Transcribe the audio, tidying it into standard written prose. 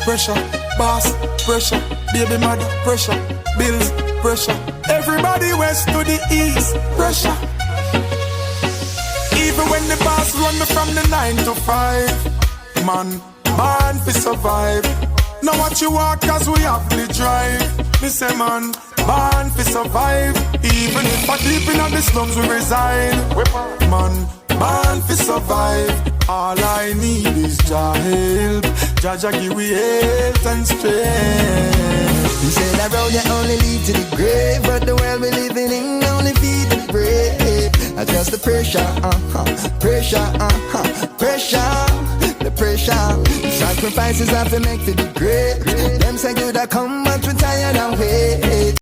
pressure, boss, pressure, baby mother, pressure, bills, pressure. Everybody west to the east, pressure. Even when the boss run me from the 9 to 5, man, born fi survive. Now watch you walk cause we have the drive. Me say man, born fi survive. Even if I deep in the slums we reside. Man, born fi survive. All I need is Jah help. Jah give we health and strength. You say that road you only lead to the grave, but the world we living in only feed the brave. Just the pressure, pressure, pressure, the pressure. Sacrifices have to make for the great. Them say good I come, but we tired and wait.